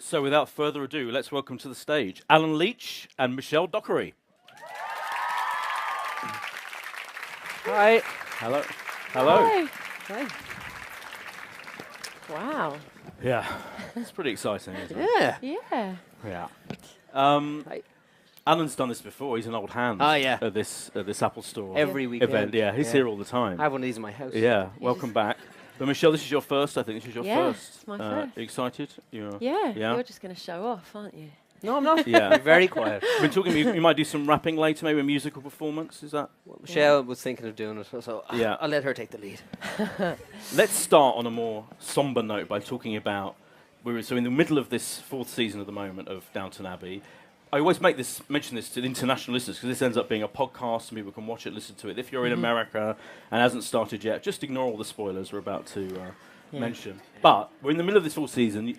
So without further ado, let's welcome to the stage Alan Leech and Michelle Dockery. Hi. Hello. Hello. Hi. Hi. Wow. Yeah, it's pretty exciting, isn't it? Yeah. Yeah. Yeah. Hi. Alan's done this before. He's an old hand. Oh, yeah. At this Apple Store Every weekend. event. Yeah, he's here all the time. I have one of these in my house. Yeah. Welcome back. But Michelle, this is your first. I think this is your Yeah, first. it's my first. Are you excited? You're Yeah. Yeah? You're just going to show off, aren't you? No, I'm not. Yeah. You're very quiet. We've been talking. You might do some rapping later, maybe a musical performance. Is that? Well, Michelle was thinking of doing it, so Yeah. I'll let her take the lead. Let's start on a more somber note by talking about so in the middle of this fourth season at the moment of Downton Abbey. I always mention this to the international listeners because this ends up being a podcast and people can watch it, listen to it. If you're in America and hasn't started yet, just ignore all the spoilers we're about to mention. But we're in the middle of this fourth season.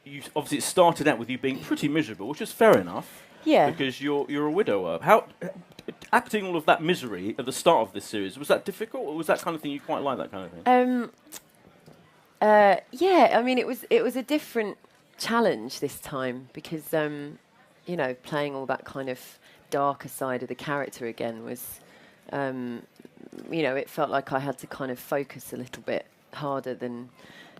You obviously it started out with you being pretty miserable, which is fair enough. Yeah. Because you're a widower. How acting all of that misery at the start of this series, was that difficult, or was that kind of thing you quite like, that kind of thing? Yeah, I mean, it was a different challenge this time because, playing all that kind of darker side of the character again was, it felt like I had to kind of focus a little bit harder than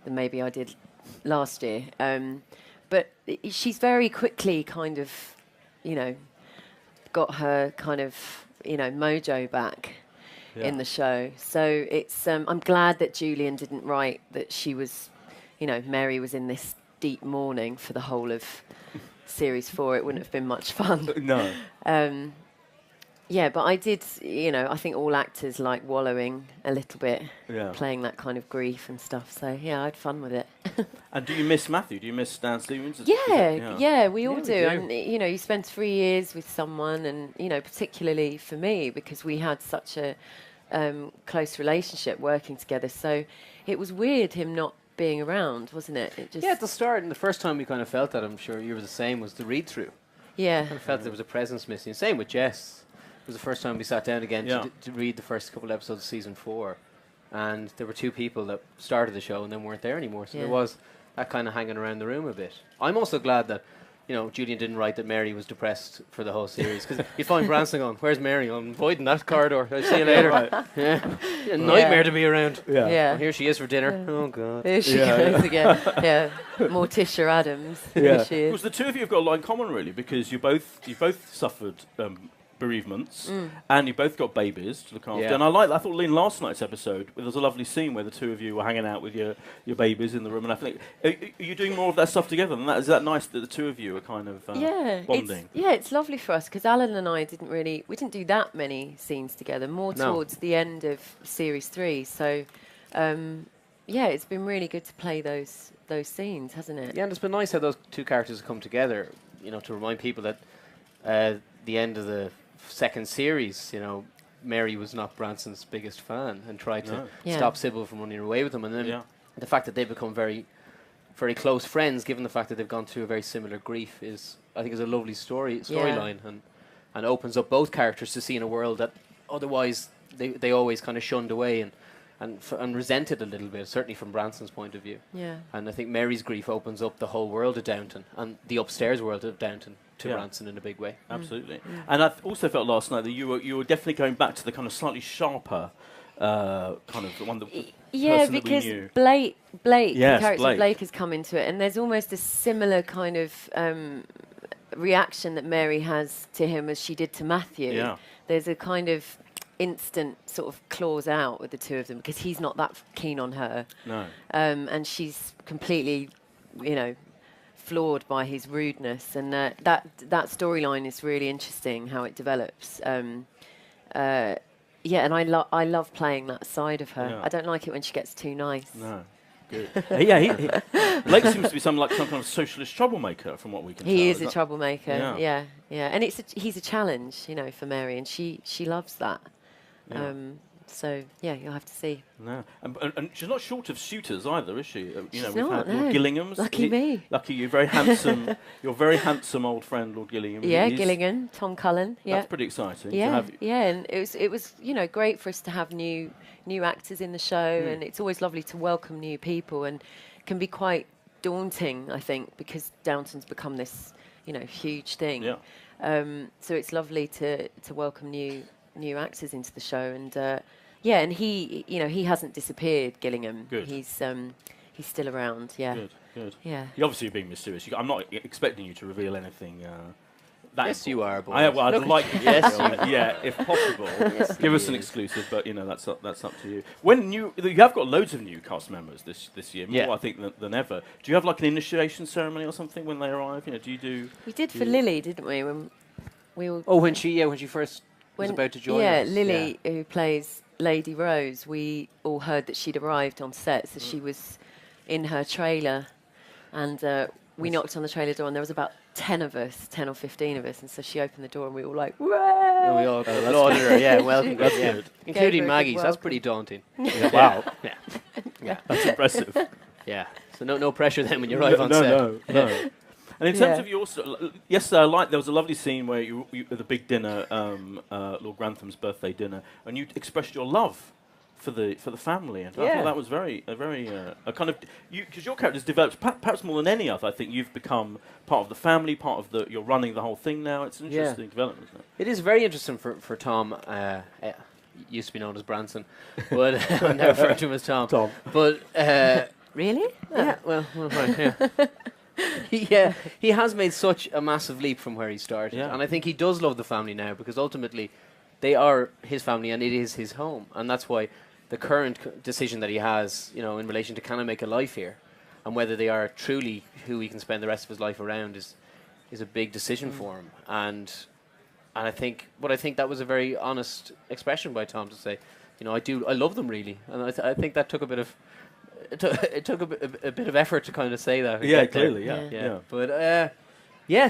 maybe I did last year. But she's very quickly kind of, got her kind of, mojo back. Yeah. In the show. So it's I'm glad that Julian didn't write that she was, Mary was in this deep mourning for the whole of series 4. It wouldn't have been much fun. No. Yeah, but I did, I think all actors like wallowing a little bit, playing that kind of grief and stuff. So yeah, I had fun with it. And do you miss Matthew? Do you miss Dan Stevens? Yeah, we all we do. do. And you spend 3 years with someone, and particularly for me because we had such a close relationship working together. So it was weird him not being around, wasn't it? It just Yeah, at the start, and the first time we kind of felt that, I'm sure you were the same, was the read-through. yeah. I kind of felt there was a presence missing. Same with Jess. It was the first time we sat down again Yeah. to read the first couple episodes of season 4. And there were 2 people that started the show and then weren't there anymore. So Yeah. there was that kind of hanging around the room a bit. I'm also glad that, Julian didn't write that Mary was depressed for the whole series. Because you find Branson going, where's Mary? I'm avoiding that corridor. I'll see you later. Yeah. A nightmare to be around. Yeah. Yeah. Well, here she is for dinner. Oh, God. There she goes again. Yeah, Morticia Adams. Yeah. There she is. Because the two of you have got a lot in common, really, because you both suffered bereavements, and you both got babies to look after. Yeah. And I thought in last night's episode, there was a lovely scene where the two of you were hanging out with your babies in the room. And I think, are you doing more of that stuff together than that? Is that nice that the two of you are kind of bonding? It's lovely for us because Alan and I didn't do that many scenes together, more towards the end of series 3. So, it's been really good to play those scenes, hasn't it? Yeah, and it's been nice how those 2 characters have come together, to remind people that the end of the second series, Mary was not Branson's biggest fan and tried to stop Sybil from running away with him. And then the fact that they've become very, very close friends, given the fact that they've gone through a very similar grief, I think is a lovely storyline and opens up both characters to see in a world that otherwise they always kind of shunned away and resented a little bit, certainly from Branson's point of view. Yeah. And I think Mary's grief opens up the whole world of Downton and the upstairs world of Downton to Branson in a big way. Absolutely. And I also felt last night that you were definitely going back to the kind of slightly sharper kind of the one that person that we because knew. Blake, Yes, the character Blake. Blake has come into it, and there's almost a similar kind of reaction that Mary has to him as she did to Matthew. Yeah. There's a kind of instant sort of claws out with the two of them because he's not that keen on her. No. And she's completely, floored by his rudeness, and that storyline is really interesting how it develops. And I love playing that side of her. Yeah. I don't like it when she gets too nice. No. Good. Blake seems to be some kind of socialist troublemaker, from what we can tell. He is a troublemaker. Yeah. Yeah. And he's a challenge, for Mary, and she loves that. Yeah. So you'll have to see. No, and she's not short of suitors either, is she? She's we've not, had Lord no. Gillingham's. Lucky me. Lucky you, very handsome. Your very handsome old friend, Lord Gillingham. Yeah, He's- Gillingham, Tom Cullen. Yeah. That's pretty exciting. to Yeah, have and it was great for us to have new actors in the show, and it's always lovely to welcome new people, and can be quite daunting, I think, because Downton's become this, huge thing. Yeah. So it's lovely to welcome new actors into the show, and and he hasn't disappeared, Gillingham. Good. He's still around. Yeah. Good. Yeah. You're obviously being mysterious. I'm not expecting you to reveal anything. Yes, you are. I'd like yes, yeah, if possible, give us an exclusive. But that's up to you. When you have got loads of new cast members this year, more I think than ever. Do you have like an initiation ceremony or something when they arrive? Do you do? We did for Lily, didn't we? When we all when she first was about to join us. Lily, who plays Lady Rose, we all heard that she'd arrived on set, so she was in her trailer, and we knocked on the trailer door, and there was about 10 or 15 of us, and so she opened the door, and we were all like, "Whoa!" And we all applauded her. Yeah, welcome. That's good. Including Maggie's. That's pretty daunting. Wow. Yeah. That's impressive. Yeah. So no pressure then when you arrive on set. No. And in terms of your, yesterday, there was a lovely scene where you at the big dinner, Lord Grantham's birthday dinner, and you expressed your love for the family, and I thought that was very a kind of because your character's developed perhaps more than any other. I think you've become part of the family, part of you're running the whole thing now. It's an interesting development, isn't it? It is very interesting for Tom. Used to be known as Branson, but I'm now referring to him as Tom. But really? Yeah. Well, right, yeah. He has made such a massive leap from where he started, and I think he does love the family now because ultimately they are his family and it is his home, and that's why the current decision that he has, in relation to can I make a life here, and whether they are truly who he can spend the rest of his life around is a big decision for him. And I think that was a very honest expression by Tom to say, I love them really, and I think that took a bit of it took a bit of effort to kind of say that. Yeah, clearly, yeah. But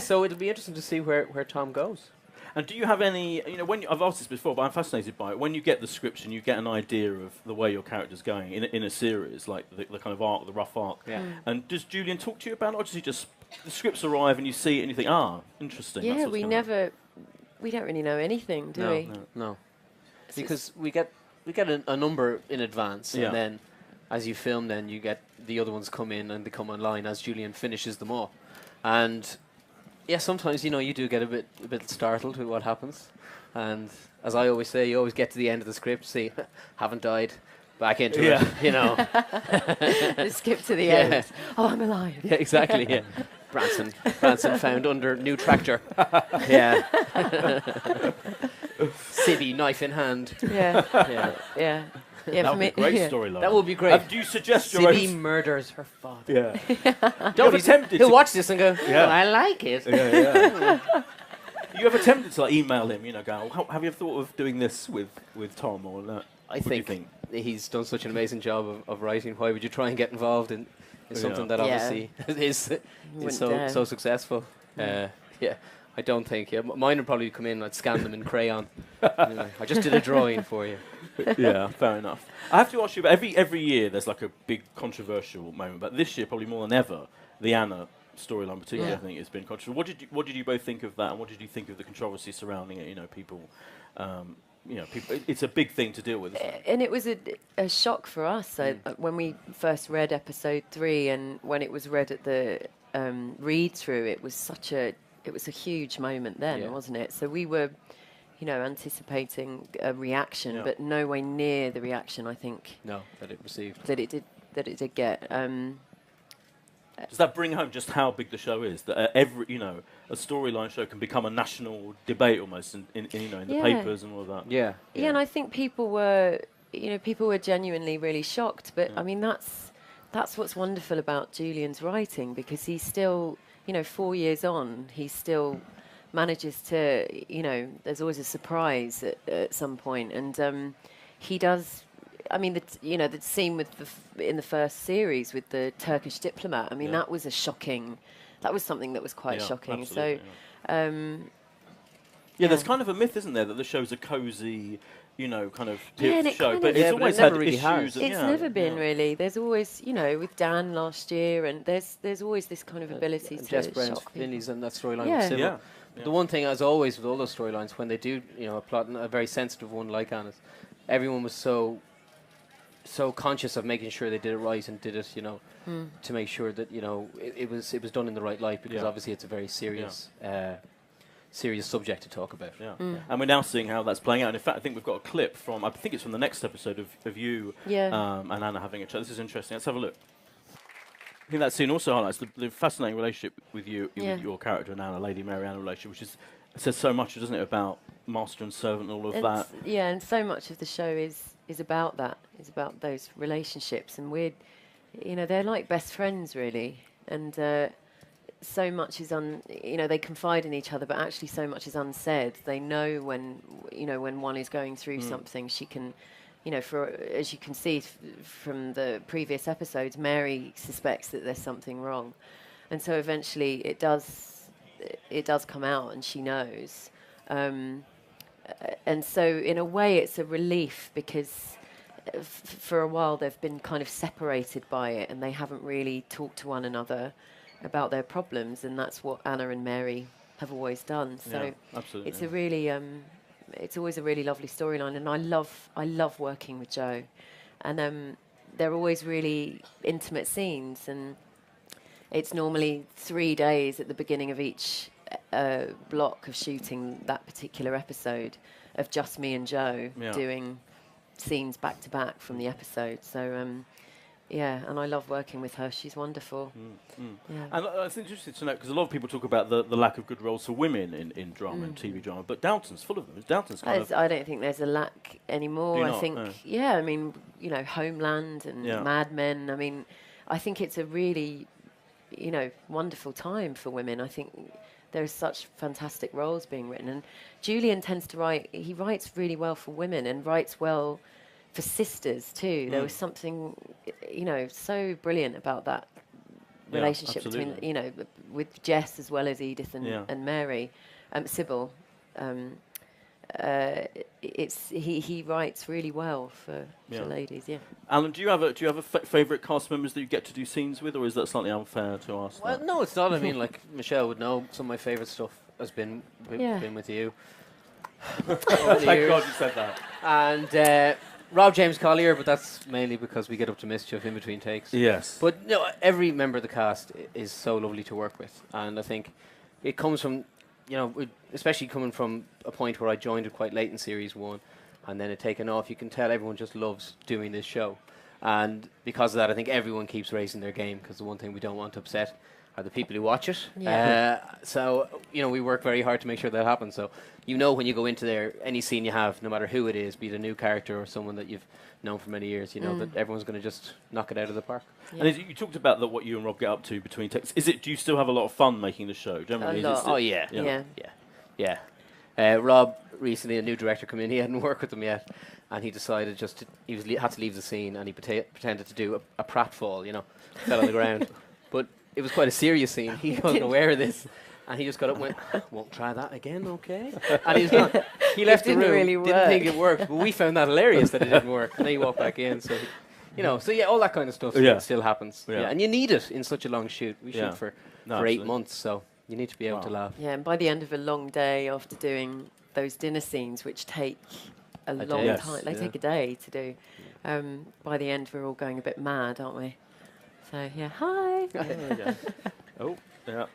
so it'll be interesting to see where Tom goes. And do you have any, when I've asked this before, but I'm fascinated by it, when you get the scripts and you get an idea of the way your character's going in a series, like the kind of arc, the rough arc, and does Julian talk to you about it, or does he just, the scripts arrive and you see it and you think, interesting. Yeah, we don't really know anything, do we? No. Because we get a number in advance, and then as you film, then you get the other ones come in and they come online as Julian finishes them all. And sometimes you do get a bit startled with what happens, and as I always say, you always get to the end of the script, see, haven't died, back into it, skip to the end. Oh, I'm alive. Yeah, exactly. Yeah, Branson found under new tractor. Civvy knife in hand. Yeah. That would be a great storyline. That would be great. Do you suggest your Civvy murders her father. Yeah. Don't be tempted. He'll watch this and go, I like it. You ever tempted to email him, go, have you ever thought of doing this with Tom or that? I think he's done such an amazing job of writing. Why would you try and get involved in something that obviously is so successful? I don't think. Mine would probably come in. I'd scan them in crayon. I just did a drawing for you. Yeah, fair enough. I have to ask you about every year. There's like a big controversial moment, but this year probably more than ever, the Anna storyline particularly, I think, has been controversial. What did you both think of that, and what did you think of the controversy surrounding it? People. It's a big thing to deal with. Isn't it? And it was a shock for us when we first read episode 3, and when it was read at the read through. It was a huge moment then, wasn't it? So we were, anticipating a reaction, but no way near the reaction I think. No, that it received. That it did get. Does that bring home just how big the show is? That every, a storyline show can become a national debate almost in the papers and all of that. Yeah, and I think people were genuinely really shocked. But I mean, that's what's wonderful about Julian's writing, because he's still, 4 years on, he still manages to, there's always a surprise at some point, and he does. I mean, the scene in the first series with the Turkish diplomat. I mean, that was that was something that was quite shocking. So, there's kind of a myth, isn't there, that the show's a cosy, kind of show, but it's always had really issues. It's never been really. There's always, with Dan last year, and there's always this kind of ability to Jess Brent, shock people. Vinny's and that storyline was similar. The one thing, as always, with all those storylines, when they do, a plot, a very sensitive one like Anna's, everyone was so so conscious of making sure they did it right and did it, to make sure that it was done in the right light, because obviously it's a very serious serious subject to talk about. Yeah. And we're now seeing how that's playing out. And in fact, I think we've got a clip from, I think it's from the next episode of you and Anna having a chat. This is interesting. Let's have a look. I think that scene also highlights the fascinating relationship with you, with your character and Anna, Lady Mary Anna relationship, which says so much, doesn't it, about master and servant and all of that. Yeah, and so much of the show is about that. It's about those relationships, and they're like best friends, really. And so much is they confide in each other, but actually so much is unsaid. They know when one is going through something. She can, as you can see from the previous episodes, Mary suspects that there's something wrong, and so eventually it does come out, and she knows. And so in a way, it's a relief, because for a while they've been kind of separated by it, and they haven't really talked to one another about their problems, and that's what Anna and Mary have always done. So it's a really, it's always a really lovely storyline, and I love working with Joe, and they're always really intimate scenes, and it's normally 3 days at the beginning of each block of shooting that particular episode of just me and Joe doing scenes back to back from the episode. So and I love working with her. She's wonderful. Yeah. And it's interesting to know, because a lot of people talk about the lack of good roles for women in drama and TV drama, but Downton's full of them. Downton's I don't think there's a lack anymore. I think, I mean, Homeland and Mad Men. I mean, I think it's a really, wonderful time for women. I think there's such fantastic roles being written. And Julian tends to he writes really well for women and writes well for sisters too. There was something, so brilliant about that relationship between, with Jess as well as Edith and Mary, Sybil. He writes really well for ladies. Yeah. Alan, do you have a favourite cast members that you get to do scenes with, or is that slightly unfair to ask? Well, no, it's not. I mean, like Michelle would know, some of my favourite stuff has been with you. Thank God you said that. And Rob James Collier, but that's mainly because we get up to mischief in between takes. Yes. But every member of the cast is so lovely to work with, and I think it comes from, especially coming from a point where I joined it quite late in series 1, and then it taken off. You can tell everyone just loves doing this show, and because of that, I think everyone keeps raising their game, because the one thing we don't want to upset are the people who watch it. So we work very hard to make sure that happens. So when you go into there, any scene you have, no matter who it is, be it a new character or someone that you've known for many years, that everyone's going to just knock it out of the park. Yeah. And you talked about what you and Rob get up to between takes. Do you still have a lot of fun making the show? Generally, a lot. Oh yeah. Rob recently, a new director came in. He hadn't worked with them yet, and he decided had to leave the scene, and he pretended to do a pratfall, fell on the ground, but it was quite a serious scene. He wasn't aware of this, and he just got up and went, "Won't try that again, okay?" And he left the room. Really didn't think it worked, but we found that hilarious that it didn't work. And then he walked back in. So, all that kind of stuff still happens. Yeah, and you need it in such a long shoot. We shoot for 8 months, so you need to be able to laugh. Yeah, and by the end of a long day after doing those dinner scenes, which take a long time, they take a day to do. By the end, we're all going a bit mad, aren't we? So hi. Oh yeah.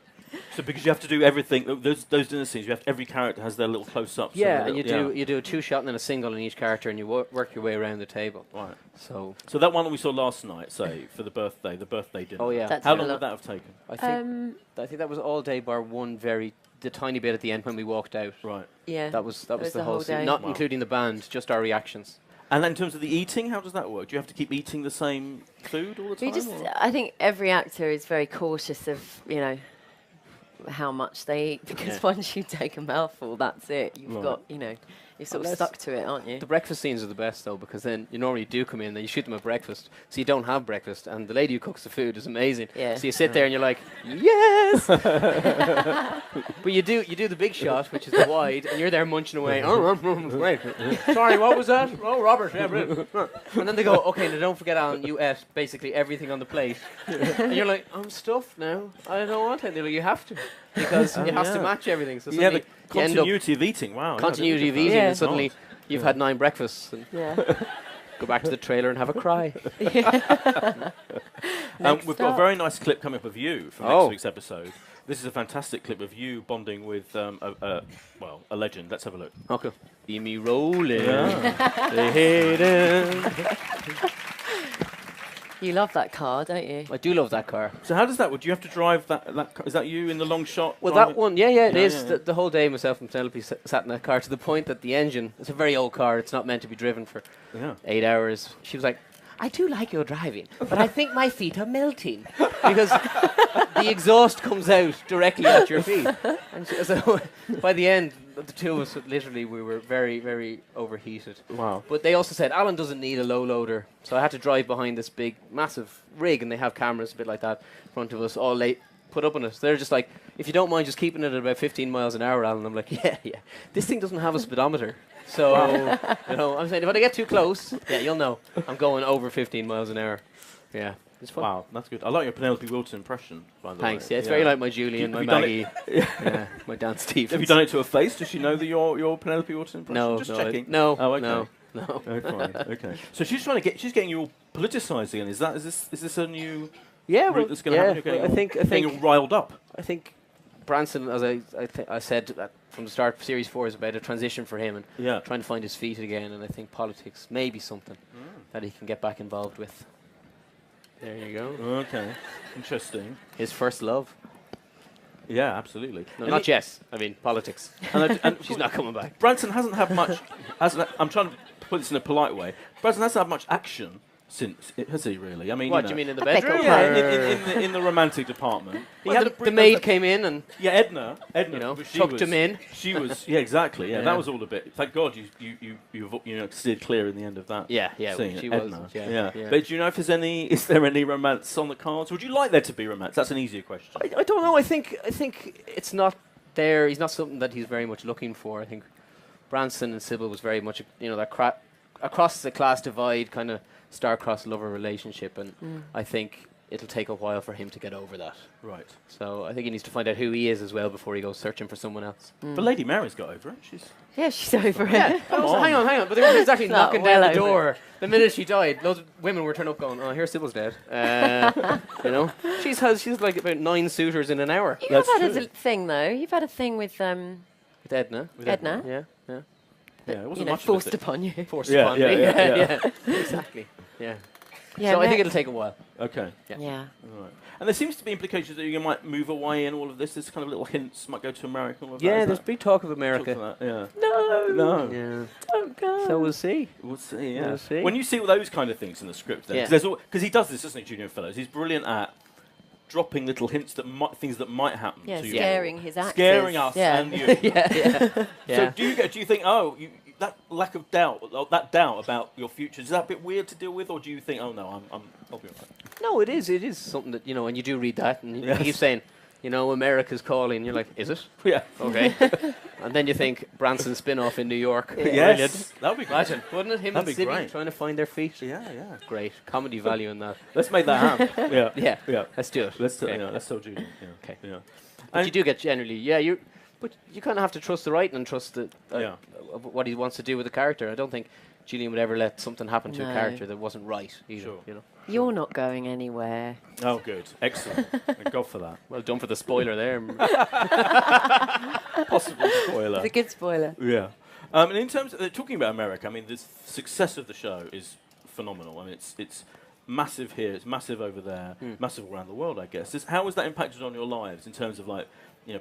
So because you have to do everything, those dinner scenes, every character has their little close-ups. Yeah, and you do a 2-shot and then a single in each character, and you work your way around the table. Right. So that one that we saw last night, say for the birthday dinner. Oh yeah. That's how long would that have taken? I think that was all day, bar the tiny bit at the end when we walked out. Right. Yeah. That was the whole scene, not including the band, just our reactions. And then in terms of the eating, how does that work? Do you have to keep eating the same food all the time? I think every actor is very cautious of, how much they eat, because once you take a mouthful, that's it. You've got, you're sort of stuck to it, aren't you? The breakfast scenes are the best, though, because then you normally do come in, then you shoot them at breakfast, so you don't have breakfast, and the lady who cooks the food is amazing. Yeah. So you sit there and you're like, yes! But you do the big shot, which is the wide, and you're there munching away. Wait. Sorry, what was that? Oh, Robert. Yeah, and then they go, okay, now don't forget, Alan, you ate basically everything on the plate. And you're like, I'm stuffed now. I don't want it. And they're like, you have to, because it has to match everything. So the continuity of eating. Wow. Continuity of eating, and suddenly you've had 9 breakfasts. And Go back to the trailer and have a cry. We've got a very nice clip coming up of you from next week's episode. This is a fantastic clip of you bonding with a legend. Let's have a look. Okay. See me rolling. They hate him. You love that car, don't you? I do love that car. So how does that work? Do you have to drive that car? Is that you in the long shot? Well, that one, it is. Yeah. The whole day, myself and Penelope sat in that car to the point that the engine, it's a very old car, it's not meant to be driven for 8 hours. She was like, I do like your driving, but I think my feet are melting because the exhaust comes out directly at your feet. And so by the end, the two of us, literally, we were very, very overheated. Wow. But they also said, Alan doesn't need a low loader. So I had to drive behind this big, massive rig, and they have cameras a bit like that in front of us, all put up on us. They're just like, if you don't mind just keeping it at about 15 miles an hour, Alan. I'm like, yeah. This thing doesn't have a speedometer. So, I'm saying, if I get too close, you'll know. I'm going over 15 miles an hour. Yeah. It's fun. Wow, that's good. I like your Penelope Wilton impression, by the way. Thanks. Yeah, it's very like my Julian, my Maggie, my Dan Stevens. Have you done it to her face? Does she know that your Penelope Wilton impression? No, just checking. No. Oh, okay. No. Oh, fine. Okay. So she's getting you all politicized again. Is this a new route that's going to happen? I think you're riled up. I think Branson, as I said from the start, Series 4 is about a transition for him and trying to find his feet again. And I think politics may be something that he can get back involved with. There you go. Okay, interesting. His first love. Yeah, absolutely. No, not Jess. I mean politics. And she's not coming back. Branson hasn't had much. I'm trying to put this in a polite way. Branson hasn't had much action since, has he really? I mean, what do you mean in the bedroom? Yeah, in the romantic department. The maid came in and Edna, tucked him in. She was exactly. Yeah, that was all a bit. Thank God you steered clear in the end of that. Yeah, scene, she Edna. was. Yeah. But do you know if is there any romance on the cards? Would you like there to be romance? That's an easier question. I don't know. I think it's not there. He's not something that he's very much looking for. I think Branson and Sybil was very much that across the class divide kind of star-crossed lover relationship, and I think it'll take a while for him to get over that. Right. So I think he needs to find out who he is as well before he goes searching for someone else. But Lady Mary's got over it. She's over it. Yeah. Hang on. But they weren't exactly knocking down the door. The minute she died, loads of women were turning up going, oh, here's Sybil's dead. She's like about 9 suitors in an hour. You've had a thing, though. You've had a thing with Edna. Edna. Yeah. Yeah, it wasn't much forced upon you. Forced upon me. Yeah. Exactly. Yeah. Yeah, so I think it'll take a while. Okay. Yeah. All right. And there seems to be implications that you might move away and all of this. There's kind of little hints, might go to America and all of that. Yeah, there's big talk of America. No. Yeah. Oh, God. So we'll see. We'll see, yeah. We'll see. When you see all those kind of things in the script, then, because he does this, doesn't he, Julian Fellows? He's brilliant at dropping little hints things that might happen to you. Scaring his actors. Scaring us and you. So do you think, that lack of doubt, that doubt about your future, is that a bit weird to deal with, or do you think, oh no, I'll be alright? No, it is something that, and you do read that, and you keep saying, America's calling, and you're like, is it? Yeah. Okay. And then you think Branson spin-off in New York. Yes. That would be great. Imagine, wouldn't it? Him and Sydney trying to find their feet. Yeah. Great. Comedy value in that. Let's make that happen. Yeah. Let's do it. Let's tell Julian. Yeah. Okay. Yeah. But you do get generally, but you kind of have to trust the writing and trust what he wants to do with the character. I don't think Julian would ever let something happen to a character that wasn't right either. Sure. You're not going anywhere. Oh, good. Excellent. Thank God for that. Well done for the spoiler there. Possible spoiler. It's a good spoiler. Yeah. And in terms of talking about America, I mean, the success of the show is phenomenal. I mean, it's massive here, it's massive over there, massive around the world, I guess. How has that impacted on your lives in terms of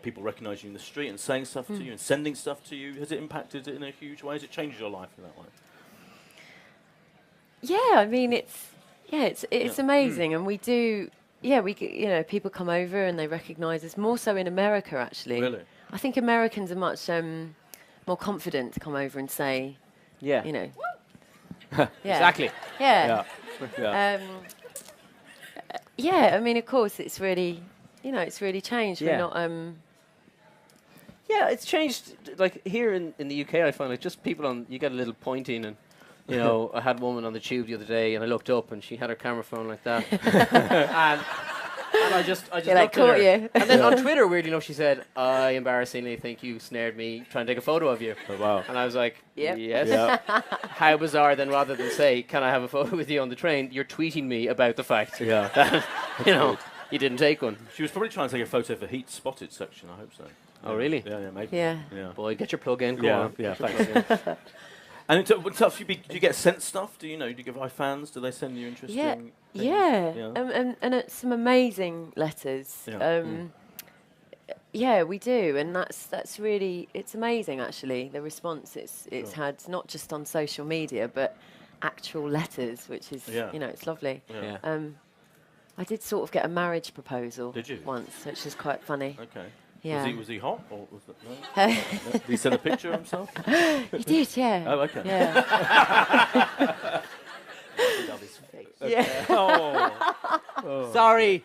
people recognising you in the street and saying stuff to you and sending stuff to you? Has it impacted it in a huge way? Has it changed your life in that way? Yeah, I mean, it's amazing, and we do. Yeah, people come over and they recognise us more so in America, actually. Really? I think Americans are much more confident to come over and say, Exactly. Yeah. I mean, of course, it's really, it's really changed. Yeah. We're not. Yeah, it's changed. Like here in the UK, I find just people you get a little pointing and. I had a woman on the tube the other day, and I looked up, and she had her camera phone like that, and I just like, looked caught at her. you. And then on Twitter, weirdly enough, she said, "I embarrassingly think you snared me trying to take a photo of you." Oh, wow. And I was like, Yep. "Yes." Yeah. How bizarre! Then, rather than say, "Can I have a photo with you on the train?" you're tweeting me about the fact Yeah. that you didn't take one. She was probably trying to take a photo of the heat spotted section. I hope so. Oh, really? Yeah, maybe. Yeah. Boy, get your plug in. Go Yeah, on. yeah. Thanks. And do you get sent stuff? Do you get by fans? Do they send you interesting? Yeah, things? yeah. And some amazing letters. Yeah. Yeah, we do, and that's really, it's amazing actually, the response it's had, not just on social media but actual letters, which is it's lovely. Yeah. I did sort of get a marriage proposal. Did you? Once, which is quite funny. Okay. Yeah. Was he hot or was it no? Did he send a picture of himself? He did, yeah. Oh, okay. Yeah. Yeah. Oh. Sorry.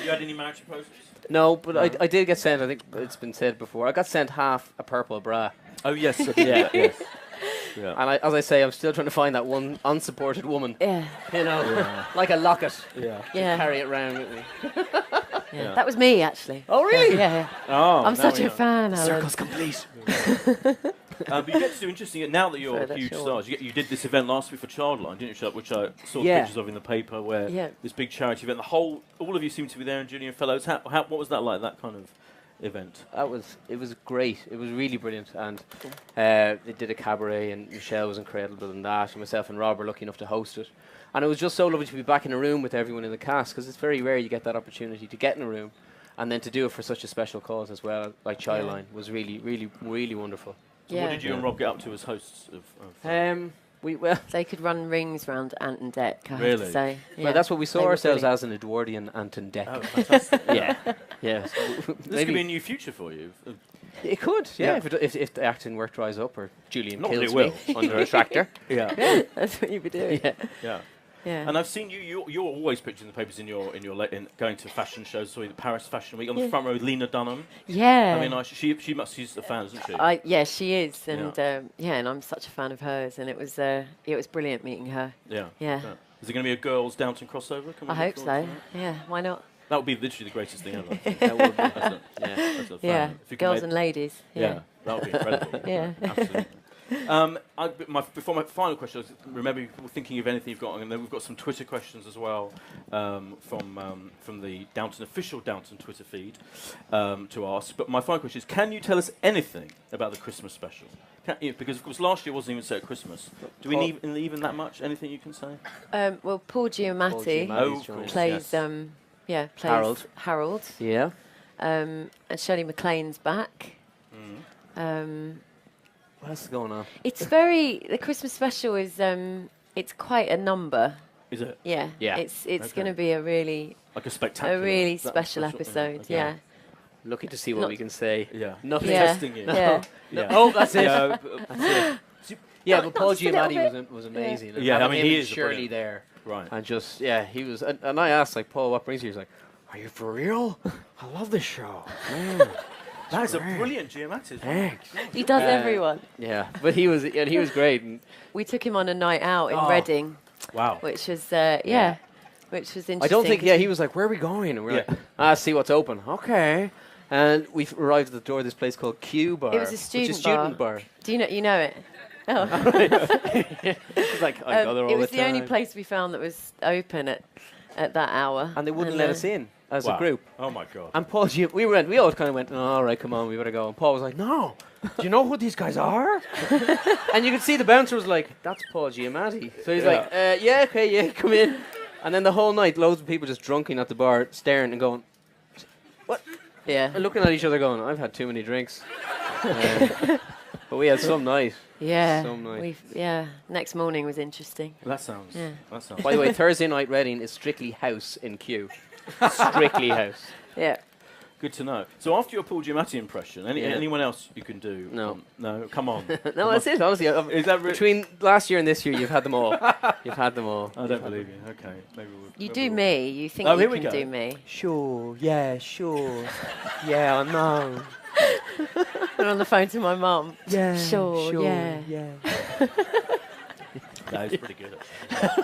You had any marriage proposals? No, but I did get sent. I think it's been said before. I got sent half a purple bra. Oh yes. Yeah. Yes. Yeah. And as I say, I'm still trying to find that one unsupported woman. Yeah. Like a locket. Yeah. Yeah. Carry it around with me. Yeah. That was me actually. Oh, really? Yeah. Oh. I'm such a fan, Alan. Circle's complete. But you get to do interesting. Now that you're Sorry, huge that's stars, you did this event last week for Childline, didn't you? Which I saw Yeah. pictures of in the paper. Where this big charity event, all of you seem to be there, and Julian Fellows. What was that like? That kind of event? It was great. It was really brilliant, and they did a cabaret, and Michelle was incredible in that, and myself and Rob were lucky enough to host it, and it was just so lovely to be back in a room with everyone in the cast, because it's very rare you get that opportunity to get in a room, and then to do it for such a special cause as well, like Childline, was really, really, really wonderful. So what did you and Rob get up to as hosts of They could run rings round Ant and Dec, I have Really? to say. Well, that's what we saw They were ourselves brilliant. as, an Edwardian Ant and Dec. Oh, fantastic. Yeah. This could be a new future for you. It could, Yeah. if the acting work dries up, or Julian Not that kills it will. me under a tractor. Yeah. That's what you'd be doing. Yeah. Yeah. And I've seen you're always pictured in the papers in going to fashion shows. So the Paris Fashion Week on the front row with Lena Dunham. Yeah. I mean, she's a fan, isn't she? Yeah, she is, and and I'm such a fan of hers, and it was brilliant meeting her. Yeah. Yeah. Is there going to be a girls Downton crossover? Can we I hope look so. forward to Yeah, why not? that would be literally the greatest thing ever. That would be. That's a fan. Yeah, If you can girls make- and ladies. Yeah, that would be incredible. Yeah. Absolutely. Before my final question, remember you were thinking of anything you've got, and then we've got some Twitter questions as well from the official Downton Twitter feed to ask. But my final question is: can you tell us anything about the Christmas special? Because of course last year wasn't even set at Christmas. Do we need even that much? Anything you can say? Well, Paul Giamatti plays Harold. Harold. Yeah. And Shirley MacLaine's back. What else is going on? The Christmas special is it's quite a number. Is it? Yeah. Yeah. It's Okay. going to be a really special episode. Okay. Yeah. Looking to see what Not- we can say. Yeah. Nothing. Yeah. Testing you. Yeah. Yeah. Oh, that's it. Yeah, Yeah, Not- but not Paul just a little Giamatti was amazing. And Yeah, I having mean, him he and is Shirley brilliant. there, right. and just he was. And I asked like, Paul, what brings you? He's like, are you for real? I love this show. That is a brilliant Giamatti. Thanks. He does everyone. Yeah, but he was great. And We took him on a night out in Oh. Reading, Wow. which was which was interesting. I don't think. Yeah, he was like, where are we going? And we're like, see what's open. Okay. And we arrived at the door of this place called Q Bar. It was a which is student student bar. Do you know it? Oh. It's like I go there all it was the the time. only place we found that was open at that hour. And they wouldn't let us in as a group. Oh my god. And Paul, we all kind of went, oh, all right, come on, we better go. And Paul was like, no, do you know who these guys are? And you could see the bouncer was like, that's Paul Giamatti. So he's like, yeah, okay, yeah, come in. And then the whole night, loads of people just drunking at the bar, staring and going, what? Yeah. And looking at each other going, I've had too many drinks. But we had some night. Yeah. Some night. Next morning was interesting. That sounds. Yeah. That sounds. By the way, Thursday night Reading is strictly house in Kew. Strictly house. Yeah. Good to know. So after your Paul Giamatti impression, anyone else you can do? No. No. Come on. No, that's it. Honestly, Is that between last year and this year, you've had them all. You've had them all. I don't believe you. Okay. Maybe we'll. You maybe do we'll- me. You think Oh, you here we can go. do me. Sure. Yeah. Sure. Yeah. I know. And on the phone to my mum. Yeah. Sure, yeah. That is pretty good. Actually.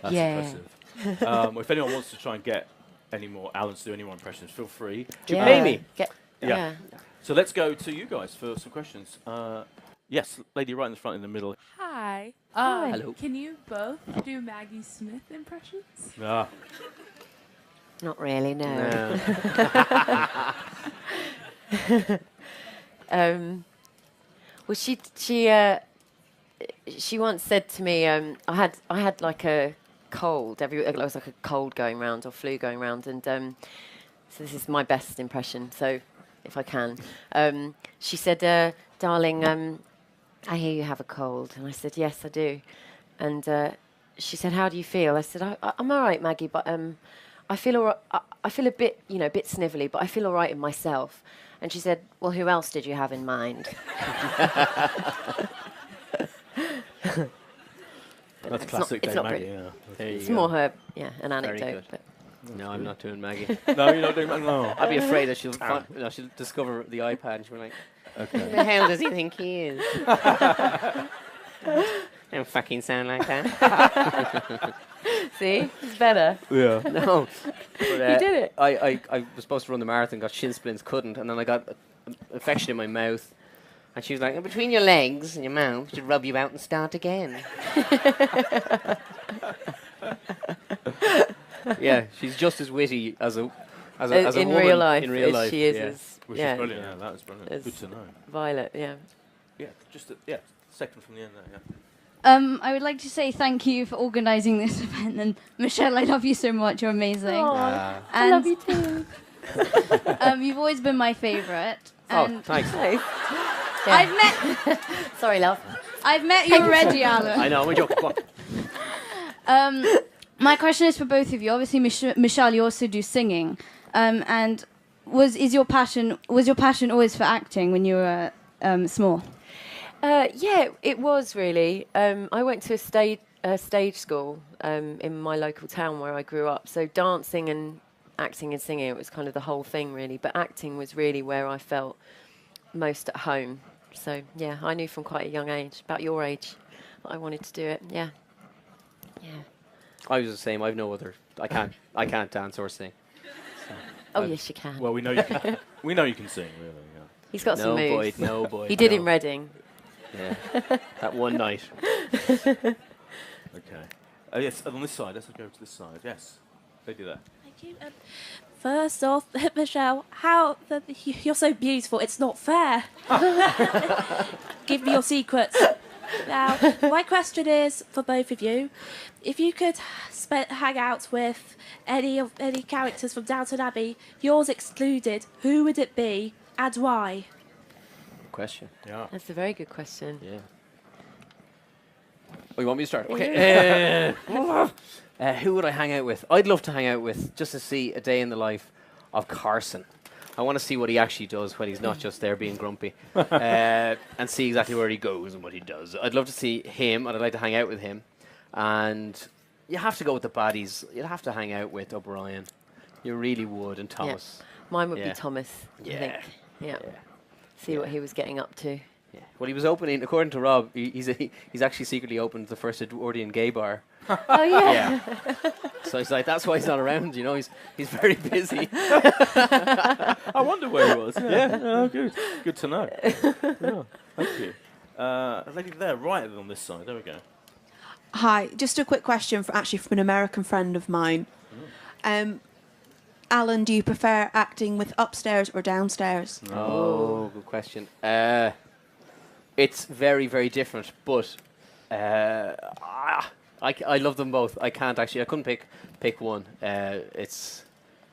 That's Yeah. impressive. If anyone wants to try and get any more Alan to do any more impressions, feel free. Do you pay me? Yeah. So let's go to you guys for some questions. Yes, lady right in the front in the middle. Hi. Hi. Hello. Can you both do Maggie Smith impressions? Ah. Not really, no. No. Well, she once said to me, I had like a cold. It was like a cold going round or flu going round, and so this is my best impression. So, if I can, she said, "Darling, I hear you have a cold," and I said, "Yes, I do." And she said, "How do you feel?" I said, "I'm all right, Maggie, but I feel I feel a bit, a bit snivelly, but I feel all right in myself." And she said, "Well, who else did you have in mind?" That's It's classic. not Maggie. pretty. Yeah. It's more her, an Very anecdote. good. But No, I'm not doing Maggie. No, you're not doing that. No. I'd be afraid that she'll she'll discover the iPad and she'll be like, Okay. "Who the hell does he think he is?" Don't fucking sound like that. see, it's better. Yeah. No. But, You did it. I was supposed to run the marathon, got shin splints, couldn't, and then I got an infection in my mouth. And she was like, between your legs and your mouth, should rub you out and start again. Yeah, she's just as witty as a in woman real life, in real as life. she is yeah. as Which is brilliant. Yeah, that was brilliant. As Good to know. Violet. Yeah. Yeah, just second from the end there. Yeah. I would like to say thank you for organising this event, and Michelle, I love you so much. You're amazing. I And love you too. you've always been my favourite. Oh, And thanks. Nice. I've met Sorry, love. you already, Alan. I know, we're joking. Come on. My question is for both of you. Obviously, Michelle, you also do singing, and was your passion always for acting when you were small? Yeah, it was really. I went to a stage school in my local town where I grew up. So dancing and acting and singing, it was kind of the whole thing really. But acting was really where I felt most at home. So yeah, I knew from quite a young age, about your age, that I wanted to do it. Yeah. Yeah. I was the same. I've no other. I can't dance or sing. Oh yes, you can. Well, we know you can. We know you can sing. Really. Yeah. He's got some moves. No boy. He did no. in Reading. Yeah. That one night. Okay. Yes, and on this side. Let's go to this side. Yes, they do that. Thank you. First off, Michelle, you're so beautiful. It's not fair. Give me your secrets. Now, my question is for both of you: if you could hang out with any characters from Downton Abbey, yours excluded, who would it be and why? Question. Yeah. That's a very good question. Yeah. Oh, you want me to start? Okay. Who would I hang out with? I'd love to hang out with, just to see a day in the life of Carson. I want to see what he actually does when he's not just there being grumpy, and see exactly where he goes and what he does. I'd love to see him, and I'd like to hang out with him. And you have to go with the baddies. You'd have to hang out with O'Brien. You really would, and Thomas. Yeah. Mine would Yeah. be Thomas, I Yeah. think. Yeah. Yeah. See what he was getting up to. Yeah. Well, he was opening, according to Rob, he's actually secretly opened the first Edwardian gay bar. Oh yeah. So he's like, that's why he's not around. He's very busy. I wonder where he was. Yeah. Oh, good. Good to know. Yeah. Thank you. A lady there, right on this side. There we go. Hi, just a quick question from an American friend of mine. Alan, do you prefer acting with upstairs or downstairs? Oh, good question. It's very, very different, but I love them both. I couldn't pick one. It's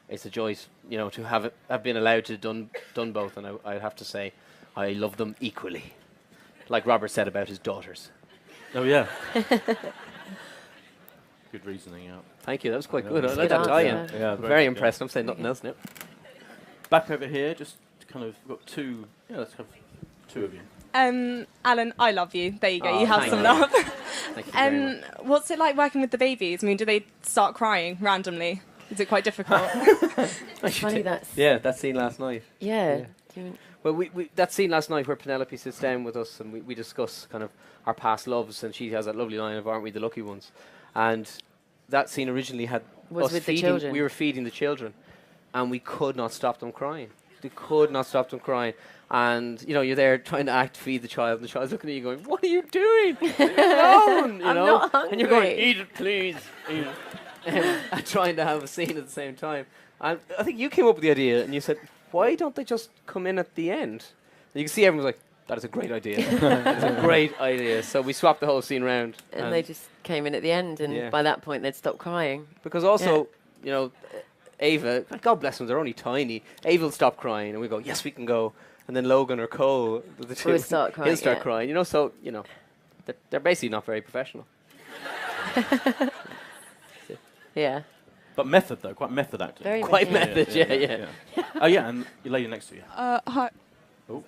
a joy, to have been allowed to done both, and I'd have to say I love them equally. Like Robert said about his daughters. Oh yeah. Good reasoning out. Thank you. That was quite Yeah. good. I Good like that tie-in. answer. Yeah. I'm very impressed. I'm saying nothing else now. Back over here, just kind of got two. Yeah, let's have two of you. Alan, I love you. There you go. Oh, You have thank some you. love. Thank you very much. What's it like working with the babies? I mean, do they start crying randomly? Is it quite difficult? It's funny that's Yeah, that scene last night. yeah. Yeah. Do you- Well, we that scene last night where Penelope sits down with us and we discuss kind of our past loves, and she has that lovely line of "Aren't we the lucky ones?" And that scene originally had Was us with the feeding. children. We were feeding the children, and we could not stop them crying. They could not stop them crying. And you're there trying to feed the child, and the child's looking at you going, "What are you doing? Leave me alone!" I'm not hungry. And you're going, "Eat it, please." Eat it. And trying to have a scene at the same time. And I think you came up with the idea, and you said, "Why don't they just come in at the end?" And you can see everyone's like, "That is a great idea. That's a great idea." So we swapped the whole scene around, And they just came in at the end, and by that point they'd stopped crying. because also, Ava, God bless them, they're only tiny. Ava will stop crying, and we go, "Yes, we can go." And then Logan or Cole, the two, Will start crying, he'll start yeah. crying. So they're basically not very professional. Yeah. But method, though, quite method acting. Very Quite method. method, yeah. Oh, yeah, and your lady next to you. Hi. Oh.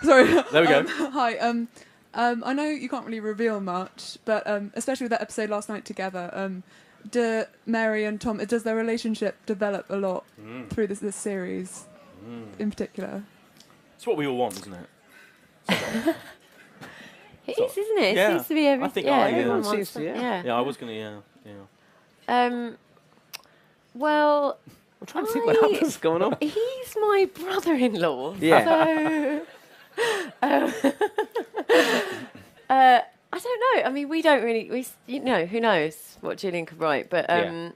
Sorry. There we go. Hi. I know you can't really reveal much, but especially with that episode last night together, do Mary and Tom, does their relationship develop a lot through this series in particular? It's what we all want, isn't it? It is, isn't it? It Yeah. seems to be every. I think yeah, I, everyone seems wants to, that. yeah. Yeah, I was going to, yeah. I'm Well, trying to think what happens going on. he's my brother-in-law. Yeah. So, I don't know. I mean, we don't really. Who knows what Gillian could write? But Yeah.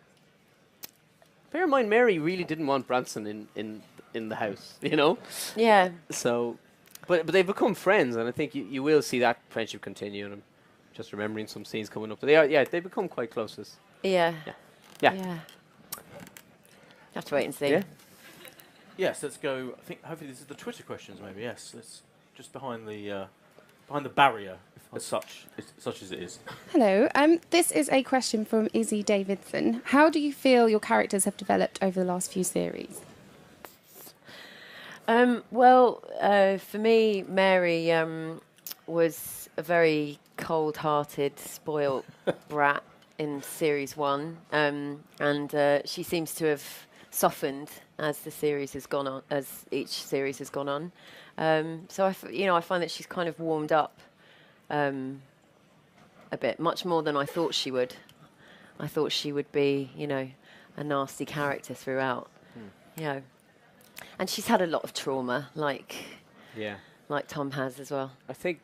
Bear in mind, Mary really didn't want Branson in the house, yeah. So, but they've become friends, and I think you will see that friendship continue. And I'm just remembering some scenes coming up. But they've become quite close. Yeah. Yeah. Have to wait and see. Yeah. Yes, let's go. I think hopefully this is the Twitter questions, maybe. Yes, let's just behind the barrier, such as it is. Hello. This is a question from Izzy Davidson. How do you feel your characters have developed over the last few series? For me, Mary was a very cold-hearted, spoilt brat in series 1, and she seems to have softened as the series has gone on, as each series has gone on. So I find that she's kind of warmed up a bit, much more than I thought she would. I thought she would be, a nasty character throughout. And she's had a lot of trauma, like Tom has as well. I think,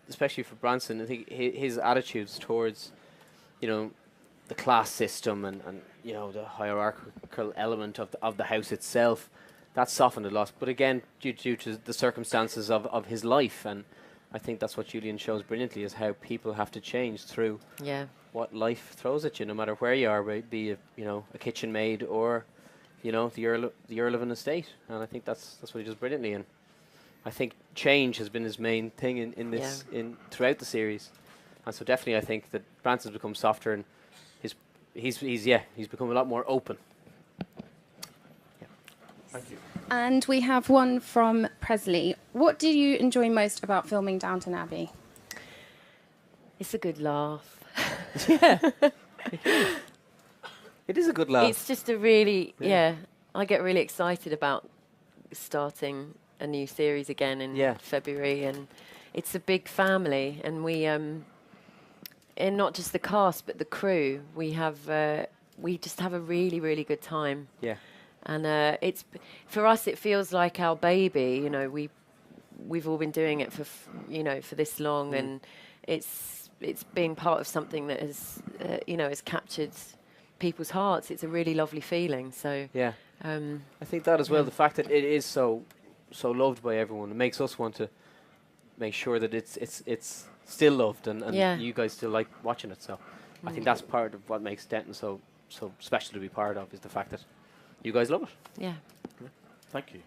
especially for Branson, I think his attitudes towards, the class system and the hierarchical element of the house itself, that softened a lot. But again, due to the circumstances of his life, and I think that's what Julian shows brilliantly, is how people have to change through what life throws at you, no matter where you are, be a kitchen maid or the Earl of an estate. And I think that's what he does brilliantly. And I think change has been his main thing in this throughout the series. And so definitely I think that Branson's become softer, and he's become a lot more open. Thank you. And we have one from Presley. What do you enjoy most about filming Downton Abbey? It's a good laugh. It is a good laugh. It's just a really, I get really excited about starting a new series again in February, and it's a big family, and we, and not just the cast, but the crew, we just have a really, really good time. Yeah. And it's, for us, it feels like our baby, we've all been doing it for this long, and it's being part of something that has, has captured people's hearts. It's a really lovely feeling. So I think that as well. The fact that it is so loved by everyone, it makes us want to make sure that it's still loved, and you guys still like watching it. So I think that's part of what makes Denton so special to be part of, is the fact that you guys love it. Yeah. Thank you.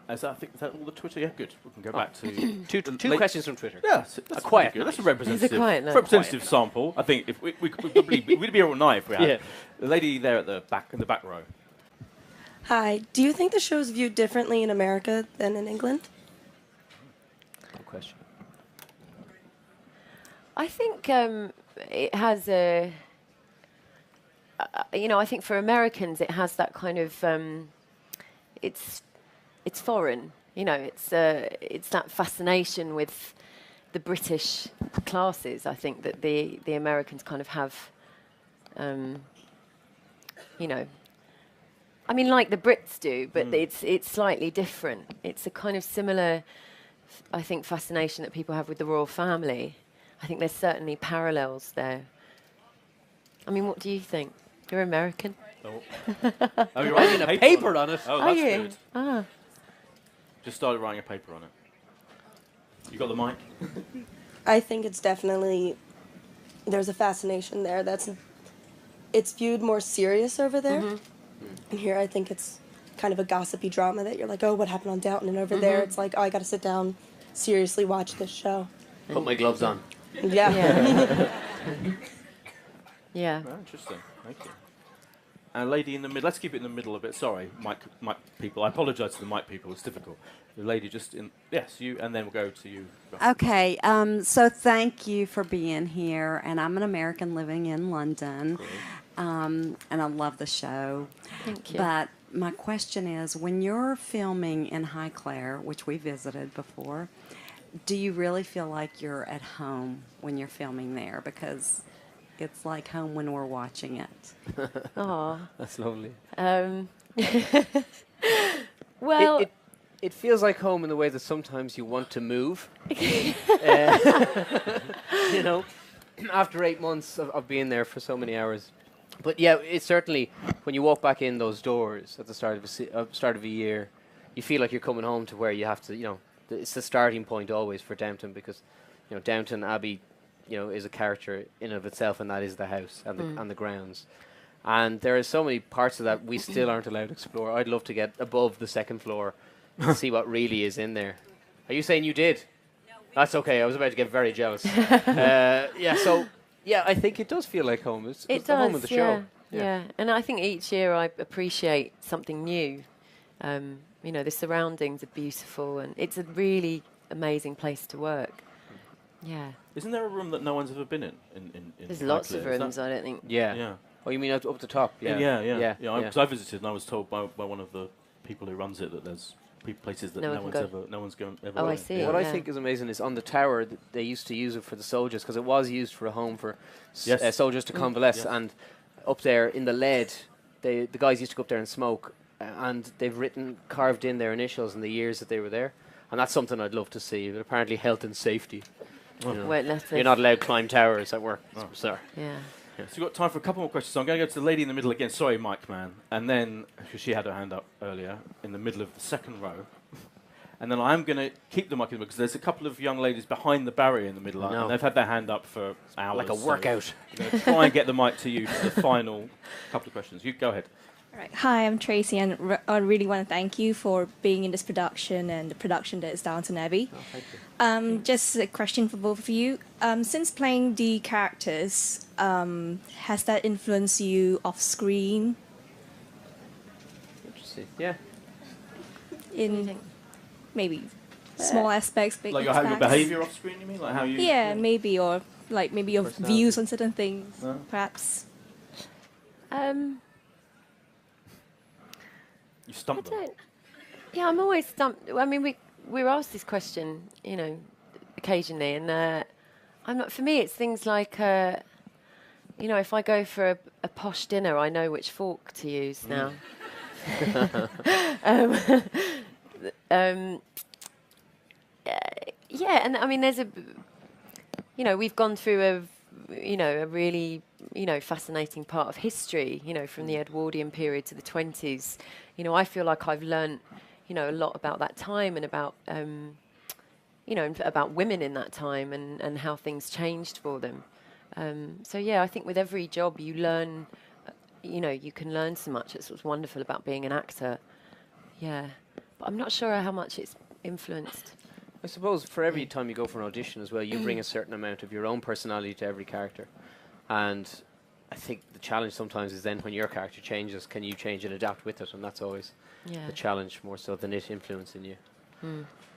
I think is that all the Twitter? Yeah, good. We can go back to two questions from Twitter. Yeah, that's quiet good. That's a quiet representative sample. I think if we'd probably we'd be here all night if we had. The lady there at the back in the back row. Hi. Do you think the show is viewed differently in America than in England? Good question. I think it has a. I think for Americans it has that kind of. It's foreign. It's that fascination with the British classes. I think that the Americans kind of have, you know, I mean, like the Brits do, but it's slightly different. It's a kind of similar, I think, fascination that people have with the royal family. I think there's certainly parallels there. I mean, what do you think? You're American. Oh, you're writing a paper on it. Oh, Are that's you? good. Ah. Just started writing a paper on it. You got the mic? I think it's definitely, there's a fascination there. It's viewed more serious over there. And here I think it's kind of a gossipy drama that you're like, oh, what happened on Downton? And over there it's like, oh, I got to sit down, seriously watch this show. Put my gloves on. Yeah. Yeah. Oh, interesting. Thank you. And lady in the middle. Let's keep it in the middle a bit. Sorry, mic people. I apologise to the mic people. It's difficult. The lady just in. Yes, you, and then we'll go to you. Okay. So thank you for being here. And I'm an American living in London, and I love the show. Thank you. But my question is, when you're filming in Highclere, which we visited before, do you really feel like you're at home when you're filming there? Because it's like home when we're watching it. Oh, That's lovely. well, It feels like home in the way that sometimes you want to move. You know, after 8 months of being there for so many hours. But yeah, it's certainly, when you walk back in those doors at the start of a year, you feel like you're coming home to where you have to, you know, it's the starting point always for Downton, because, you know, Downton Abbey, you know, is a character in and of itself, and that is the house and the grounds. And there are so many parts of that we still aren't allowed to explore. I'd love to get above the second floor and see what really is in there. Are you saying you did? No. That's okay. I was about to get very jealous. Yeah. So yeah, I think it does feel like home. It's the home of the show. Yeah. And I think each year I appreciate something new. You know, the surroundings are beautiful, and it's a really amazing place to work. Yeah. Isn't there a room that no one's ever been in There's lots of Highclere? rooms, I don't think. Yeah. Oh, you mean up the top? Yeah. Yeah. Because I visited and I was told by one of the people who runs it that there's places that no one's ever. Oh, been. I see. What I think is amazing is on the tower they used to use it for the soldiers, because it was used for a home for soldiers to convalesce. Yes. And up there in the lead, the guys used to go up there and smoke, and they've carved in their initials and the years that they were there, and that's something I'd love to see. But apparently, health and safety. You know, you're not allowed to climb towers at work. Oh. Sorry. Yeah. So we've got time for a couple more questions. So I'm going to go to the lady in the middle again. Sorry, Mike Man. And then, because she had her hand up earlier, in the middle of the second row. And then I'm going to keep the mic in the middle, because there's a couple of young ladies behind the barrier in the middle. And they've had their hand up for hours. Like a workout. So I'm going to try and get the mic to you for the final couple of questions. You go ahead. All right. Hi, I'm Tracy, and I really want to thank you for being in this production and the production that is Downton Abbey. Oh, thank you. Just a question for both of you. Since playing the characters, has that influenced you off screen? Interesting. Yeah. In maybe small aspects, big Like aspects. your behaviour off screen, you mean? Like how you... Yeah, maybe, or like maybe your views on certain things, perhaps. You stumped them. Yeah, I'm always stumped. I mean, we're asked this question, you know, occasionally, and I'm not. For me, it's things like, you know, if I go for a posh dinner, I know which fork to use now. Yeah, and I mean, you know, we've gone through a really, you know, fascinating part of history, you know, from the Edwardian period to the 20s. You know, I feel like I've learnt, you know, a lot about that time and about, you know, about women in that time and how things changed for them. So, yeah, I think with every job you learn, you know, you can learn so much. That's what's wonderful about being an actor. Yeah. But I'm not sure how much it's influenced. I suppose for every time you go for an audition as well, you bring a certain amount of your own personality to every character. And I think the challenge sometimes is then when your character changes, can you change and adapt with it? And that's always the challenge, more so than it influencing you.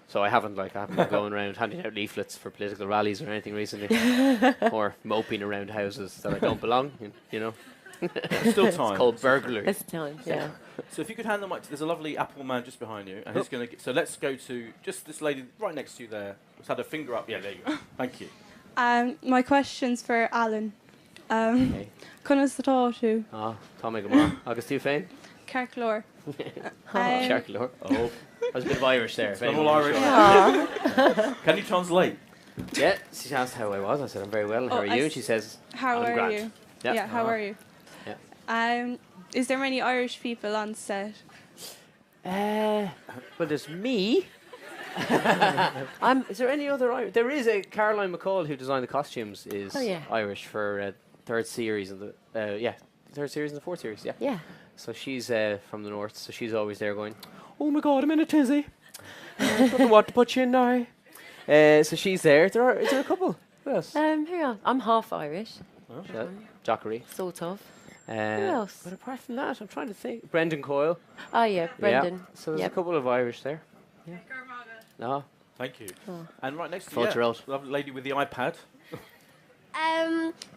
So I haven't been going around handing out leaflets for political rallies or anything recently, or moping around houses that I don't belong in, you know. Still time. It's called burglary. There's time, yeah. So if you could hand the mic to, there's a lovely Apple man just behind you, and he's going to. So let's go to just this lady right next to you there, who's had her finger up. Yeah, there you go. Thank you. My question's for Alan. Conas the Táú. Tá mé go mar. Agus tú féin? Carclór. Carclór. Oh, there's a bit of Irish there. It's all Irish. Can you translate? Yeah, she asked how I was. I said, I'm very well. And how are you? And she says, how I'm are grand. you? Yeah, how are you? Yeah. Is there many Irish people on set? Well, there's me. Is there any other Irish? There is a Caroline McCall who designed the costumes. Is Irish for third series and third series and the fourth series. Yeah. Yeah. So she's from the north. So she's always there going, oh my God, I'm in a tizzy. I don't know what to put you in now. So she's there. Is there a couple? Who else? Who else? I'm half Irish. Dockery. Sort of. Who else? But apart from that, I'm trying to think. Brendan Coyle. Oh yeah, Brendan. Yeah. So there's a couple of Irish there. Yeah. No. Thank you. And right next to Filter out. lovely lady with the iPad.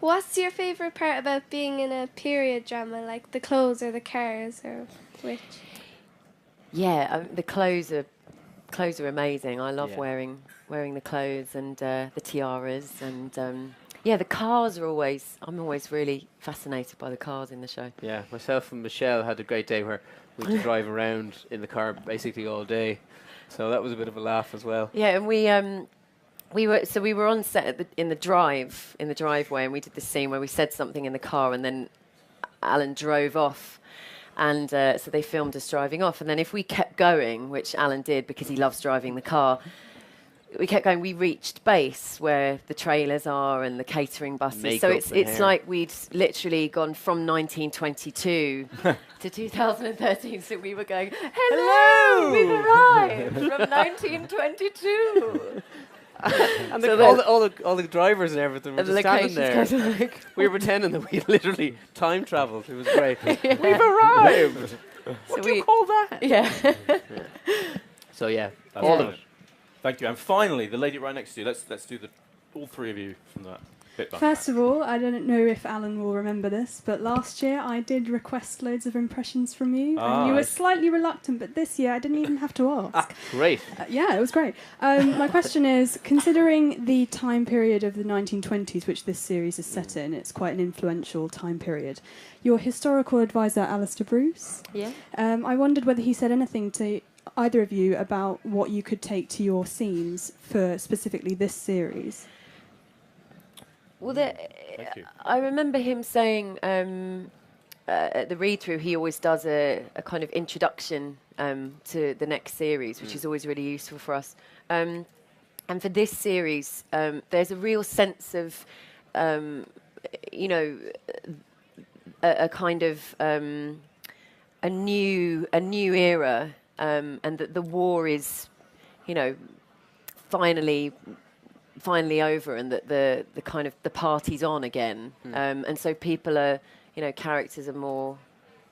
What's your favourite part about being in a period drama, like the clothes or the cars or which? Yeah, the clothes are amazing. I love wearing the clothes and the tiaras and the cars are I'm always really fascinated by the cars in the show. Yeah, myself and Michelle had a great day where we had to drive around in the car basically all day. So that was a bit of a laugh as well. Yeah, and we were on set in the driveway, and we did this scene where we said something in the car, and then Alan drove off, and so they filmed us driving off. And then if we kept going, which Alan did because he loves driving the car, we kept going. We reached base where the trailers are and the catering buses. Makeup so it's like we'd literally gone from 1922 to 2013. So we were going, hello, we've arrived from 1922. And all the drivers and everything were just standing there. We were pretending that we literally time travelled. It was great. We've arrived. What do you call that? Yeah. So yeah, all of it. Thank you. And finally, the lady right next to you. Let's do all three of you from that bit back. First of all, I don't know if Alan will remember this, but last year I did request loads of impressions from you, and you were slightly reluctant, but this year I didn't even have to ask. Great. Yeah, it was great. My question is, considering the time period of the 1920s, which this series is set in, it's quite an influential time period. Your historical advisor, Alistair Bruce, I wondered whether he said anything to either of you about what you could take to your scenes for specifically this series. Well, I remember him saying at the read-through, he always does a kind of introduction to the next series, which is always really useful for us. And for this series, there's a real sense of, a kind of a new era. And that the war is, finally over, and that the kind of the party's on again, and so people are, characters are more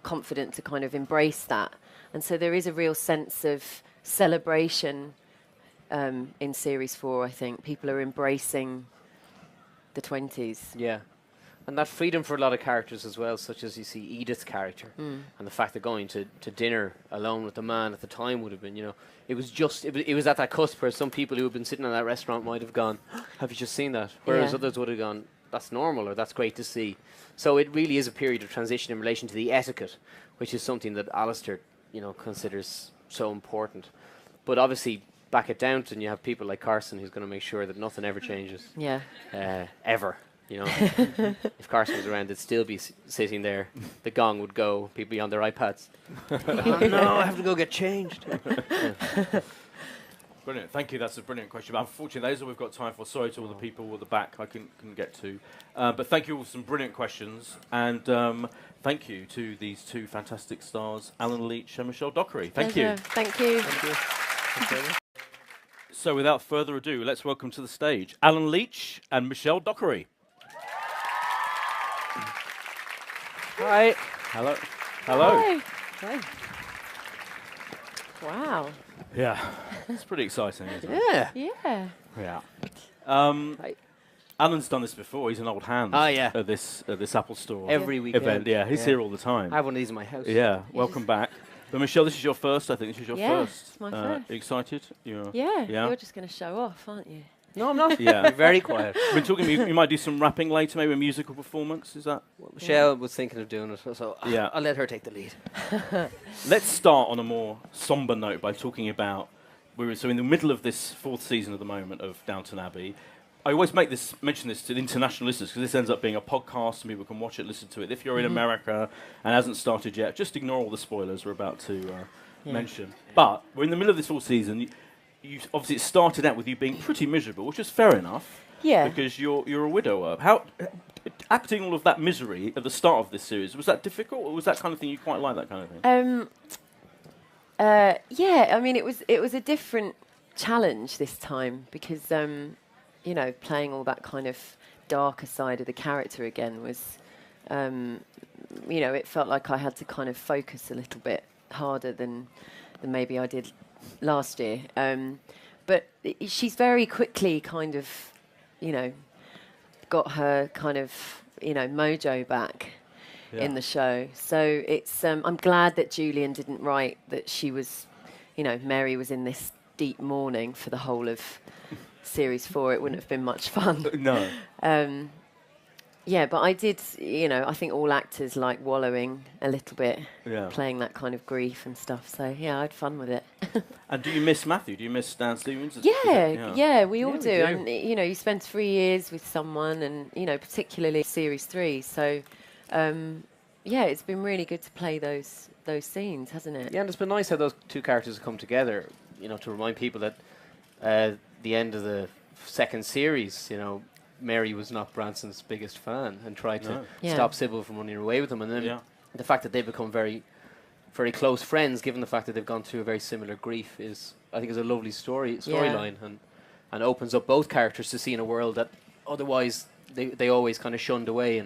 confident to kind of embrace that, and so there is a real sense of celebration in series 4. I think people are embracing the 20s. Yeah. And that freedom for a lot of characters as well, such as you see Edith's character, and the fact that going to dinner alone with the man at the time would have been, it was at that cusp where some people who had been sitting in that restaurant might have gone, have you just seen that? Whereas others would have gone, that's normal, or that's great to see. So it really is a period of transition in relation to the etiquette, which is something that Alistair, considers so important. But obviously, back at Downton, you have people like Carson who's going to make sure that nothing ever changes. Yeah. Ever. If Carson was around, they'd still be sitting there. The gong would go. People be on their iPads. Oh no, I have to go get changed. Brilliant. Thank you. That's a brilliant question. But unfortunately, those are all we've got time for. Sorry to all the people at the back I couldn't get to. But thank you all for some brilliant questions. And thank you to these two fantastic stars, Alan Leech and Michelle Dockery. Thank you. Thank you. Thank you. So without further ado, let's welcome to the stage Alan Leech and Michelle Dockery. Hi. Hello. Hello. Hi. Hi. Wow. Yeah. It's pretty exciting, isn't it? Yeah. Yeah. Alan's done this before. He's an old hand at this Apple Store every weekend event. Yeah, he's here all the time. I have one of these in my house. Yeah, welcome back. But Michelle, this is your first. I think this is your first. It's my first. Excited? Yeah. You're just going to show off, aren't you? No, I'm not. Yeah. You're very quiet. We're talking. You might do some rapping later, maybe a musical performance. Is that? Well, Michelle was thinking of doing it, so Yeah. I'll let her take the lead. Let's start on a more somber note by talking about so in the middle of this 4th season at the moment of Downton Abbey. I always mention this to international listeners because this ends up being a podcast and people can watch it, listen to it. If you're in America and hasn't started yet, just ignore all the spoilers we're about to mention. But we're in the middle of this 4th season. You obviously it started out with you being pretty miserable, which is fair enough. Yeah. Because you're a widower. How acting all of that misery at the start of this series, was that difficult, or was that kind of thing you quite like, that kind of thing? Yeah, I mean it was a different challenge this time because playing all that kind of darker side of the character again was it felt like I had to kind of focus a little bit harder than maybe I did last year. But she's very quickly kind of got her kind of mojo back in the show. So it's I'm glad that Julian didn't write that she was Mary was in this deep mourning for the whole of series 4. It wouldn't have been much fun. No. Yeah, but I did, I think all actors like wallowing a little bit, playing that kind of grief and stuff. So, yeah, I had fun with it. And do you miss Matthew? Do you miss Dan Stevens? Yeah, we all do. And, you spend 3 years with someone and, particularly series 3. So, it's been really good to play those scenes, hasn't it? Yeah, and it's been nice how those two characters have come together, to remind people that the end of the 2nd series, Mary was not Branson's biggest fan and tried to stop Sybil from running away with him. And then the fact that they've become very, very close friends, given the fact that they've gone through a very similar grief, I think is a lovely storyline and opens up both characters to see in a world that otherwise they always kind of shunned away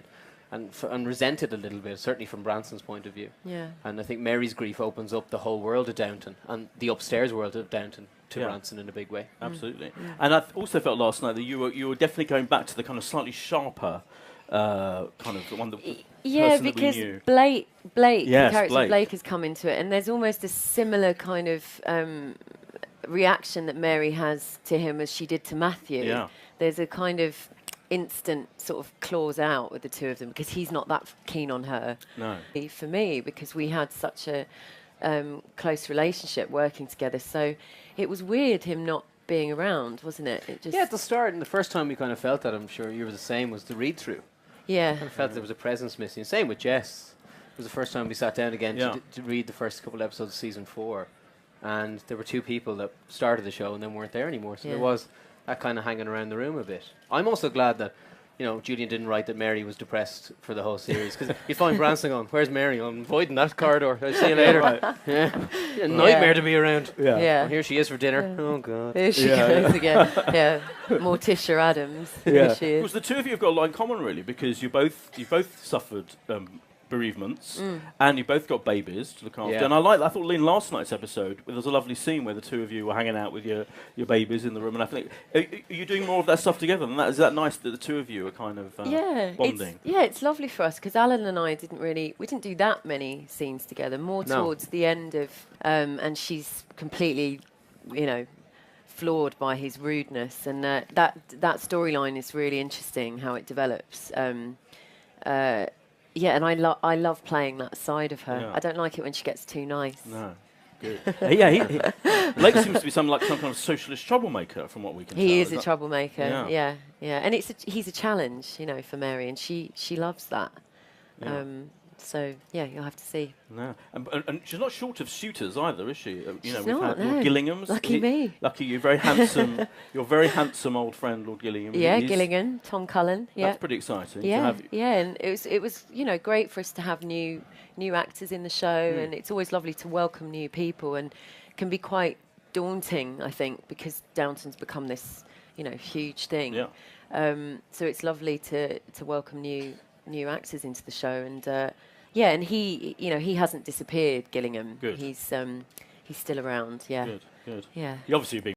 and resented a little bit, certainly from Branson's point of view. Yeah. And I think Mary's grief opens up the whole world of Downton and the upstairs world of Downton to Branson in a big way. Absolutely. And I also felt last night that you were definitely going back to the kind of slightly sharper kind of the one that because Blake, the character of Blake has come into it, and there's almost a similar kind of reaction that Mary has to him as she did to Matthew. Yeah. There's a kind of instant sort of claws out with the two of them because he's not that keen on her. No. For me, because we had such a close relationship working together, so it was weird him not being around, wasn't it? At the start, and the first time we kind of felt that, I'm sure you were the same, was the read-through. Yeah. I kind of felt there was a presence missing. Same with Jess. It was the first time we sat down again to read the first couple of episodes of season 4, and there were 2 people that started the show and then weren't there anymore, so there was that kind of hanging around the room a bit. I'm also glad that Julian didn't write that Mary was depressed for the whole series, because you find Branson going, "Where's Mary? I'm avoiding that corridor. I'll see you later." A nightmare to be around. Well, here she is for dinner. Oh God. Here she goes again. Morticia Adams. Here she is. Because the two of you have got a lot in common, really, because you both suffered bereavements, and you both got babies to look after. And I thought in last night's episode, there was a lovely scene where the two of you were hanging out with your babies in the room, and I think, are you doing more of that stuff together? And is that nice that the two of you are kind of bonding? It's lovely for us, because Alan and I didn't do that many scenes together, more towards the end of, and she's completely, floored by his rudeness, and that storyline is really interesting, how it develops. And I love playing that side of her. I don't like it when she gets too nice. No, good. Blake seems to be some kind of socialist troublemaker, from what we can tell. He is a troublemaker. Yeah. And he's a challenge, for Mary, and she loves that. Yeah. So you'll have to see. No, and she's not short of suitors either, is she? She's we've not, had Lord Gillingham's. Lucky me. Lucky you, very handsome. Your very handsome old friend, Lord Gillingham. Yeah, Gillingham, Tom Cullen. Yeah, that's pretty exciting. Yeah, and it was great for us to have new actors in the show, and it's always lovely to welcome new people, and can be quite daunting, I think, because Downton's become this huge thing. Yeah. So it's lovely to welcome new actors into the show, and and he hasn't disappeared, Gillingham. Good. He's still around. Yeah. Good. Yeah. He obviously